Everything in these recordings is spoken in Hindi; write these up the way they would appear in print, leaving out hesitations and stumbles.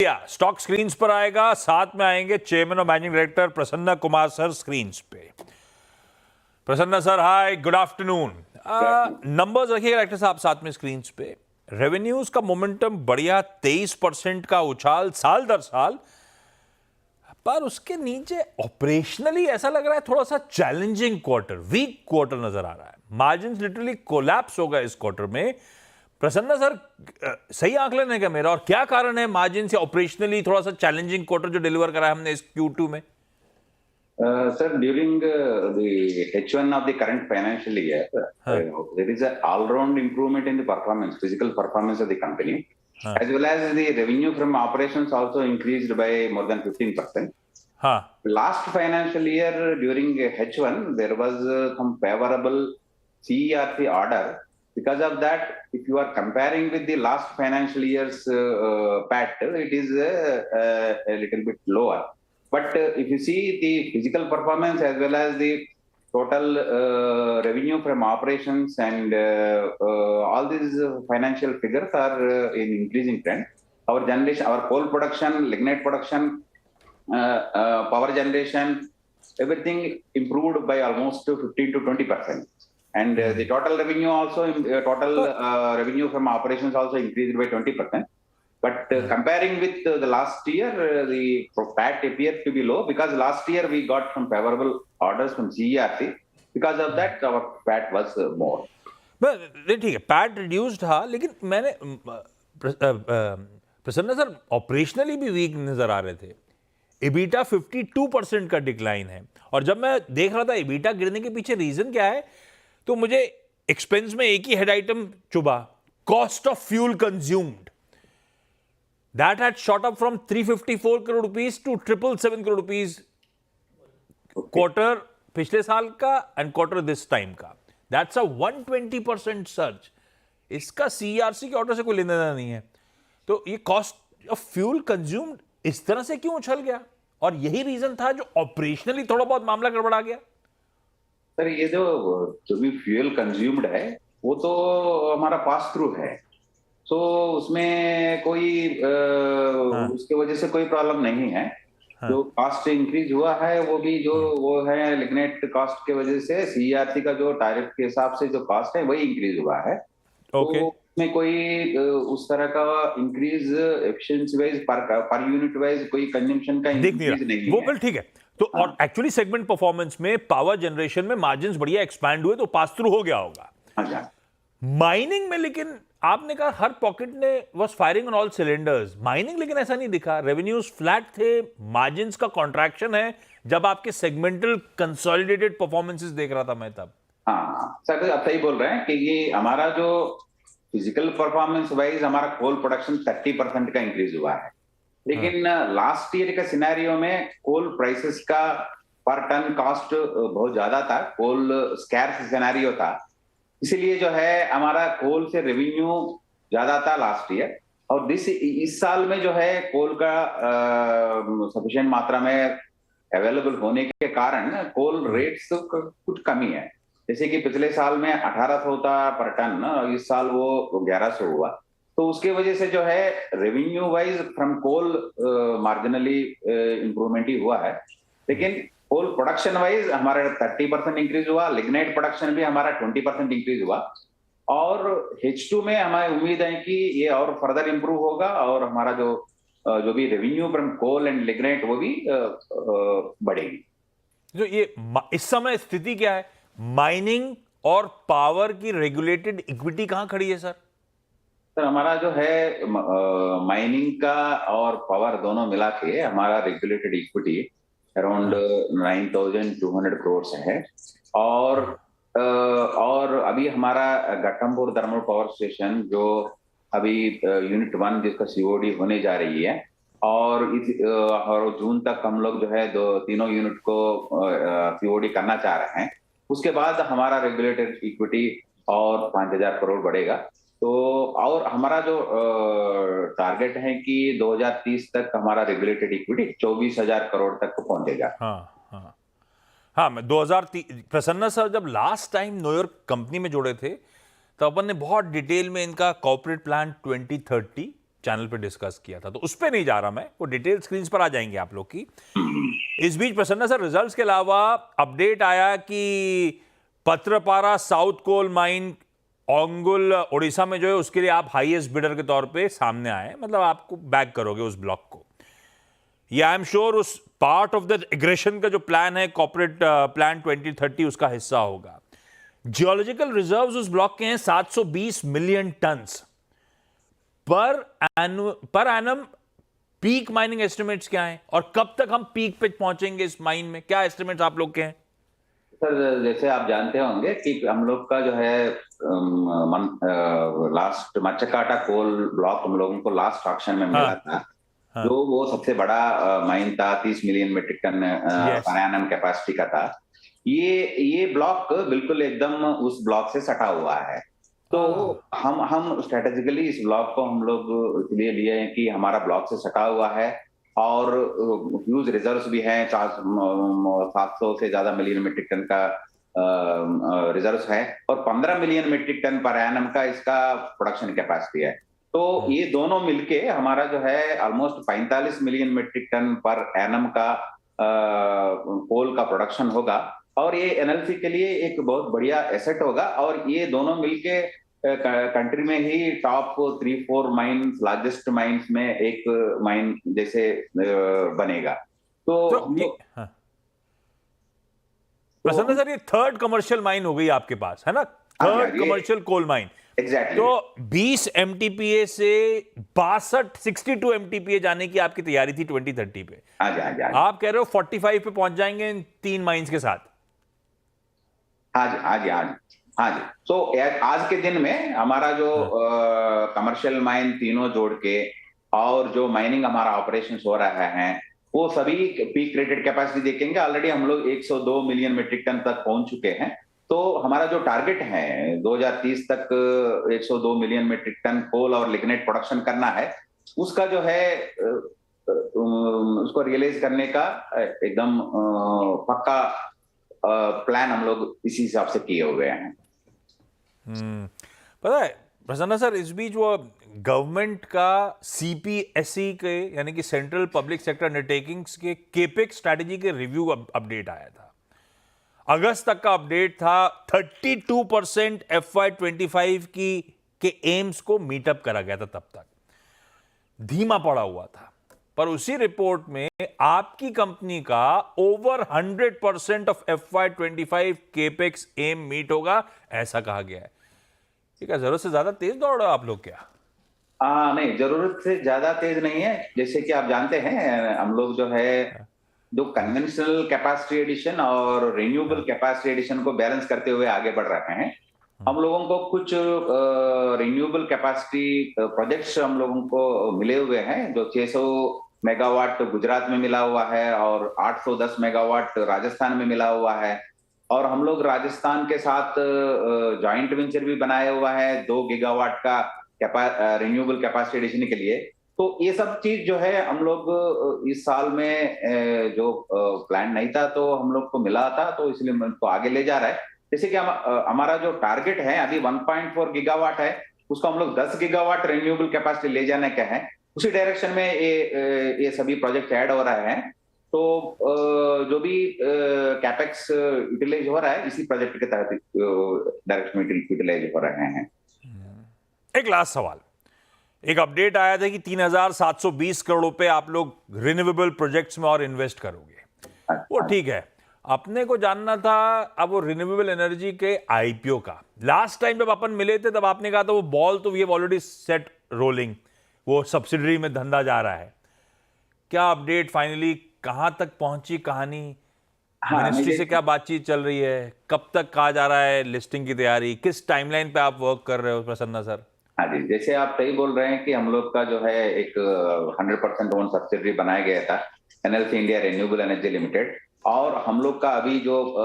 या स्टॉक स्क्रीन्स पर आएगा, साथ में आएंगे चेयरमैन और managing director Prasanna Kumar sir screens पे। प्रसन्ना सर, हाय, गुड आफ्टरनून। नंबर्स रखिएगा डायरेक्टर साहब साथ में स्क्रीन्स पे। रेवेन्यूज का मोमेंटम बढ़िया, 23% का उछाल साल दर साल, पर उसके नीचे ऑपरेशनली ऐसा लग रहा है थोड़ा सा चैलेंजिंग क्वार्टर, वीक क्वार्टर नजर आ रहा है। मार्जिन लिटरली कोलैप्स हो गए इस क्वार्टर में। प्रसन्ना सर, सही आंकलन है क्या मेरा, और क्या कारण है मार्जिन से ऑपरेशनली थोड़ा सा चैलेंजिंग क्वार्टर जो डिलीवर करा है हमने इस Q2 में? Sir, during the H1 of the current financial year, there is an all-round improvement in the performance, physical performance of the company, as well as the revenue from operations also increased by more than 15%. Last financial year, during H1, there was some favorable CERC order. Because of that, if you are comparing with the last financial year's PAT, it is a little bit lower. But if you see the physical performance as well as the total revenue from operations and all these financial figures are in increasing trend. Our generation, our coal production, lignite production, power generation, everything improved by almost 15 to 20%. And the total revenue also, revenue from operations also increased by 20%. But comparing with the last year, the PAT appears to be low because last year we got some favorable orders from CERC. Because of that, our PAT was more. ठीक है, पैट रिड्यूस्ड था, लेकिन मैंने प्रसन्ना सर ऑपरेशनली भी वीक नजर आ रहे थे। EBITDA 52% का डिक्लाइन है, और जब मैं देख रहा था EBITDA गिरने के पीछे रीजन क्या है, तो मुझे एक्सपेंस में एक ही हेड आइटम चुभा, cost of fuel consumed. That had shot up from 354 crore rupees to 777 crore rupees quarter पिछले साल का and quarter this time का. That's a 120% surge. इसका CERC के ऑर्डर से कोई लेना देना नहीं है। तो ये कॉस्ट ऑफ फ्यूल कंज्यूम्ड इस तरह से क्यों उछल गया, और यही रीजन था जो ऑपरेशनली थोड़ा बहुत मामला गड़बड़ा गया? सर, ये जो भी फ्यूल कंज्यूम्ड है वो तो हमारा पास थ्रू है, तो उसमें कोई उसके वजह से कोई प्रॉब्लम नहीं है। जो कॉस्ट इंक्रीज हुआ है वो भी जो वो है लिग्नाइट कॉस्ट के वजह से, CERC का जो टैरिफ के हिसाब से जो कॉस्ट है वही इंक्रीज हुआ है। तो उसमें कोई उस तरह का increase efficiency wise per unit wise कोई कंजम्पशन का इंक्रीज नहीं है। वो बिल ठीक है। तो और एक्चुअली सेगमेंट परफॉर्मेंस में पावर जनरेशन में मार्जिन्स बढ़िया एक्सपैंड हुए, तो पास थ्रू हो गया होगा। माइनिंग में लेकिन आपने कहा हर पॉकेट ने was firing on all cylinders, mining लेकिन ऐसा नहीं दिखा। रेवेन्यूज फ्लैट थे, मार्जिन्स का कॉन्ट्रैक्शन है, जब आपके सेगमेंटल कंसोलिडेटेड परफॉर्मेंसेस देख रहा था मैं तब। हाँ सर, आप सही बोल रहे हैं कि ये हमारा जो फिजिकल परफॉर्मेंस वाइज हमारा कोल प्रोडक्शन 30% का इंक्रीज हुआ है, लेकिन लास्ट ईयर का सिनेरियो में कोल प्राइसेस का पर टन कॉस्ट बहुत ज्यादा था, कोल स्कैर्स सिनेरियो था, इसीलिए जो है हमारा कोल से रेवेन्यू ज्यादा था लास्ट ईयर। और इस साल में जो है कोल का सफिशिएंट मात्रा में अवेलेबल होने के कारण कोल रेट्स कुछ कमी है। जैसे कि पिछले साल में 1800 था पर टन, इस साल वो 1100 हुआ। तो उसके वजह से जो है revenue wise from coal marginally improvement ही हुआ है, लेकिन कोल प्रोडक्शन वाइज हमारा 30% इंक्रीज हुआ, लिग्नाइट प्रोडक्शन भी हमारा 20% इंक्रीज हुआ। और H2 में हमें उम्मीद है कि ये और फर्दर इंप्रूव होगा, और हमारा जो भी revenue from coal and lignite वो भी बढ़ेगी। तो ये इस समय स्थिति क्या है, माइनिंग और पावर की रेगुलेटेड इक्विटी कहां खड़ी है सर? सर, हमारा जो है माइनिंग का और पावर दोनों मिला के हमारा रेगुलेटेड इक्विटी अराउंड 9,200 करोड़ है। और अभी हमारा घटमपुर थर्मल पावर स्टेशन जो अभी यूनिट 1 जिसका COD होने जा रही है, और जून तक हम लोग जो है तीनों यूनिट को COD करना चाह रहे हैं। उसके बाद हमारा रेगुलेटेड इक्विटी और 5,000 करोड़ बढ़ेगा। तो और हमारा जो टारगेट है कि 2030 तक हमारा रेगुलेटेड इक्विटी 24,000 करोड़ तक पहुंचेगा। हाँ, मैं 2030। प्रसन्ना सर, जब लास्ट टाइम न्यूयॉर्क कंपनी में जुड़े थे तो अपन ने बहुत डिटेल में इनका कॉर्पोरेट प्लान 2030 चैनल पे डिस्कस किया था, तो उस पर नहीं जा रहा मैं, वो डिटेल स्क्रीन पर आ जाएंगे आप लोग की। इस बीच प्रसन्ना सर, रिजल्ट्स के अलावा अपडेट आया कि Patrapara south coal mine Angul Orissa में जो है उसके लिए आप हाईएस्ट बिडर के तौर पे सामने आए, मतलब आपको बैक करोगे उस ब्लॉक को। ये आई एम श्योर उस पार्ट ऑफ द एग्रेशन का जो प्लान है, कॉर्पोरेट प्लान 2030, उसका हिस्सा होगा। जियोलॉजिकल रिजर्व्स उस ब्लॉक के हैं 720 million turns per annum. Peak mining estimates क्या हैं और कब तक हम पीक पे पहुंचेंगे इस माइन में, क्या एस्टिमेट्स आप लोग के हैं? सर जैसे आप जानते होंगे कि हम लोग का जो है लास्ट मच्छकाटा कोल ब्लॉक हम लोगों को लास्ट ऑक्शन में मिला था, जो वो सबसे बड़ा माइन था, 30 million metric tonne per annum capacity का था। ये ब्लॉक बिल्कुल एकदम उस ब्लॉक से सटा हुआ है। तो हम स्ट्रेटेजिकली इस ब्लॉक को हम लोग इसलिए लिए हैं कि हमारा ब्लॉक से सटा हुआ है और ह्यूज रिजर्व्स भी हैं, 700 से ज्यादा मिलियन मेट्रिक टन का रिजर्व्स है और 15 million metric tonne per annum का इसका प्रोडक्शन कैपेसिटी है। तो ये दोनों मिलके हमारा जो है almost 45 million metric tonne per annum का कोल का प्रोडक्शन होगा और ये एनएलसी के लिए एक बहुत बढ़िया एसेट होगा और ये दोनों मिलके कंट्री में ही टॉप 3-4 माइंस, लार्जेस्ट माइंस में एक माइन जैसे बनेगा। तो प्रसन्न सर, ये थर्ड कमर्शियल माइन हो गई आपके पास, है ना? Third commercial coal mine. Exactly. तो 20 एमटीपीए से 62 एमटीपीए जाने की आपकी तैयारी थी 2030 पे। आप कह रहे हो 45 पे पहुंच जाएंगे इन 3 माइंस के साथ? हाँ जी। तो आज के दिन में हमारा जो कमर्शियल माइन तीनों जोड़ के और जो माइनिंग हमारा ऑपरेशन हो रहा है वो सभी पीक रेटेड कैपेसिटी देखेंगे। ऑलरेडी हम लोग 102 मिलियन मेट्रिक टन तक पहुंच चुके हैं। तो हमारा जो टारगेट है 2030 तक 102 मिलियन मेट्रिक टन कोल और लिग्नाइट प्रोडक्शन करना है, उसका जो है उसको रियलाइज करने का एकदम पक्का प्लान हम लोग इसी हिसाब से किए हुए हैं। पता है प्रसन्ना सर, इस बीच वो गवर्नमेंट का सीपीएसई के यानी कि सेंट्रल पब्लिक सेक्टर अंडरटेकिंग्स के केपेक्स स्ट्रैटेजी के रिव्यू अपडेट आया था। अगस्त तक का अपडेट था। 32% FY25 के एम्स को मीटअप करा गया था, तब तक धीमा पड़ा हुआ था। पर उसी रिपोर्ट में आपकी कंपनी का ओवर 100% ऑफ FY25 केपेक्स एम मीट होगा, ऐसा कहा गया है। क्या जरूरत से ज्यादा तेज दौड़ रहे हो आप लोग क्या? नहीं, जरूरत से ज्यादा तेज नहीं है। जैसे कि आप जानते हैं हम लोग जो है जो कन्वेंशनल कैपेसिटी एडिशन और रिन्यूएबल कैपेसिटी एडिशन को बैलेंस करते हुए आगे बढ़ रहे हैं। हम लोगों को कुछ रिन्यूएबल कैपेसिटी प्रोजेक्ट्स हम लोगों को मिले हुए हैं, जो 600 मेगावाट गुजरात में मिला हुआ है और 810 मेगावाट राजस्थान में मिला हुआ है। और हम लोग राजस्थान के साथ जॉइंट वेंचर भी बनाया हुआ है 2 गीगावाट का रिन्यूएबल कैपेसिटी एडिशन के लिए। तो ये सब चीज जो है हम लोग इस साल में जो प्लान नहीं था तो हम लोग को मिला था, तो इसलिए हम इसको आगे ले जा रहा है। जैसे कि हमारा जो टारगेट है अभी 1.4 गीगावाट है, उसको हम लोग 10 गीगावाट रिन्यूएबल कैपेसिटी ले जाने का है। उसी डायरेक्शन में ये सभी प्रोजेक्ट ऐड हो रहे हैं। तो जो भी कैपेक्स यूटिलाइज हो रहा है इसी प्रोजेक्ट के तहत डायरेक्शन में यूटिलाइज हो रहे हैं। एक लास्ट सवाल, एक अपडेट आया था कि 3,720 करोड़ रुपए आप लोग रिन्यूएबल प्रोजेक्ट्स में और इन्वेस्ट करोगे। वो ठीक है, अपने को जानना था अब वो रिन्यूएबल एनर्जी के आईपीओ का। लास्ट टाइम जब अपन मिले थे तब आपने कहा था वो बॉल तो we have already set rolling, वो सब्सिडरी में धंधा जा रहा है। क्या अपडेट, फाइनली कहां तक पहुंची कहानी? मिनिस्ट्री से क्या बातचीत चल रही है? कब तक कहा जा रहा है लिस्टिंग की तैयारी? किस टाइमलाइन पे आप वर्क कर रहे हो प्रसन्ना सर? हाँ जी, जैसे आप सही बोल रहे हैं कि हम लोग का जो है एक 100% ओन सब्सिडरी बनाया गया था, NLC India renewable energy limited. और हम लोग का अभी जो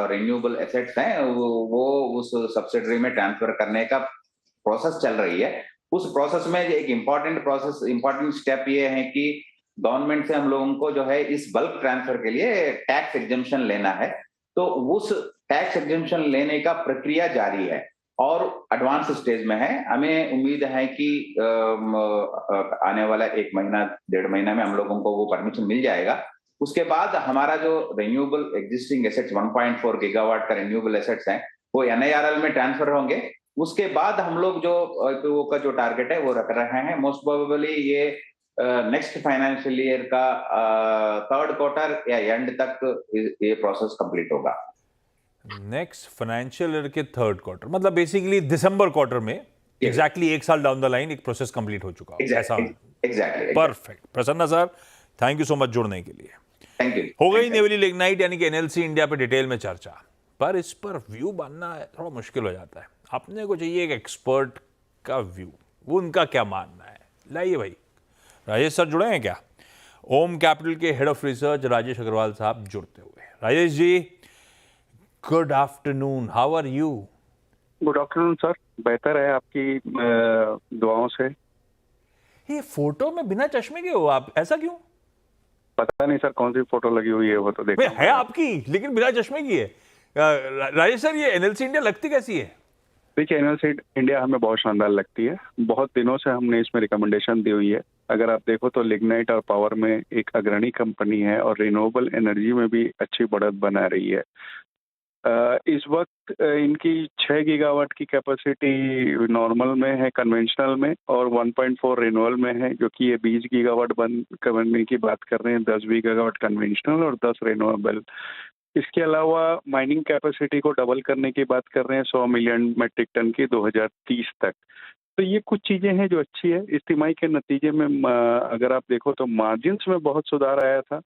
रिन्यूएबल एसेट्स हैं वो उस सब्सिडरी में ट्रांसफर करने का प्रोसेस चल रही है। उस प्रोसेस में एक इम्पोर्टेंट स्टेप ये है कि गवर्नमेंट से हम लोगों को जो है इस बल्क ट्रांसफर के लिए टैक्स एग्जेम्पशन लेना है। तो उस टैक्स एग्जेम्पशन लेने का प्रक्रिया जारी है और एडवांस स्टेज में है। हमें उम्मीद है कि आने वाला 1 महीना 1.5 महीना में हम लोगों को वो परमिशन मिल जाएगा। उसके बाद हमारा जो रिन्यूएबल एग्जिस्टिंग एसेट्स 1.4 गीगावाट का रिन्यूएबल एसेट्स हैं वो NIRL में ट्रांसफर होंगे। उसके बाद हम लोग जो IPO का जो टारगेट है वो रख रहे हैं। मोस्ट प्रोबेबली ये नेक्स्ट फाइनेंशियल ईयर का 3rd क्वार्टर या एंड तक ये प्रोसेस कंप्लीट होगा। नेक्स्ट फाइनेंशियल ईयर के 3rd क्वार्टर, मतलब बेसिकली दिसंबर क्वार्टर में एग्जैक्टली 1 साल डाउन द लाइन एक प्रोसेस कंप्लीट हो चुका है ऐसा। Exactly perfect Prasanna sir, thank you so much जुड़ने के लिए। Thank you. हो गई नेवली लिग्नाइट यानी कि NLC इंडिया पे डिटेल में चर्चा, पर इस पर व्यू बनना थोड़ा मुश्किल हो जाता है। अपने को चाहिए एक एक्सपर्ट का व्यू, वो उनका क्या मानना है। लाइए भाई, राजेश सर जुड़े हैं क्या? ओम कैपिटल के head of research Rajesh Agarwal साहब जुड़ते हुए। Rajesh ji, good afternoon, how are you? Good afternoon sir, बेहतर है आपकी दुआओं से। ये फोटो में बिना चश्मे के हो आप, ऐसा क्यों? पता नहीं सर कौन सी फोटो लगी हुई है, वो तो देखो है आपकी, लेकिन बिना चश्मे की है। राजेश सर, ये NLC इंडिया लगती कैसी है? देखिए, एनएलसी इंडिया हमें बहुत शानदार लगती है। बहुत दिनों से हमने इसमें रिकमेंडेशन दी हुई है। अगर आप देखो तो लिग्नाइट और पावर में एक अग्रणी कंपनी है और रिन्यूएबल एनर्जी में भी अच्छी बढ़त बना रही है। इस वक्त इनकी 6 गीगावाट की कैपेसिटी नॉर्मल में है, कन्वेंशनल में, और 1.4 रिन्यूएबल में है, जो कि ये 20 गीगावाट बंद करने की बात कर रहे हैं। 10 गीगावाट कन्वेंशनल और 10 रिन्यूएबल। इसके अलावा माइनिंग कैपेसिटी को डबल करने की बात कर रहे हैं, 100 मिलियन मेट्रिक टन की 2030 तक। तो ये कुछ चीजें हैं जो अच्छी है। इस तिमाही के नतीजे में अगर आप देखो तो मार्जिन्स में बहुत सुधार आया था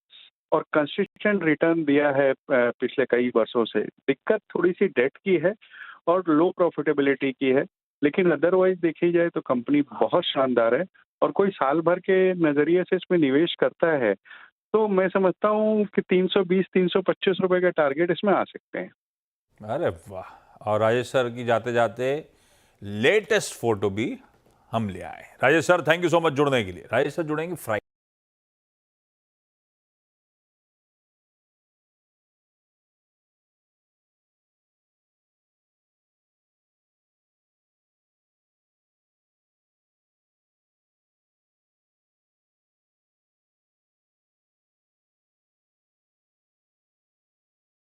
और कंसिस्टेंट रिटर्न दिया है पिछले कई वर्षों से। दिक्कत थोड़ी सी डेट की है और लो प्रॉफिटेबिलिटी की है, लेकिन अदरवाइज देखी जाए तो कंपनी बहुत शानदार है। और कोई साल भर के नजरिए से इसमें निवेश करता है तो मैं समझता हूँ कि 320-325 रुपए का टारगेट इसमें आ सकते हैं। अरे वाह! और राजेश सर की जाते जाते लेटेस्ट फोटो भी हम ले आए। Rajesh sir, thank you so much जुड़ने के लिए। राजेश सर जुड़ेंगे फ्राइडे।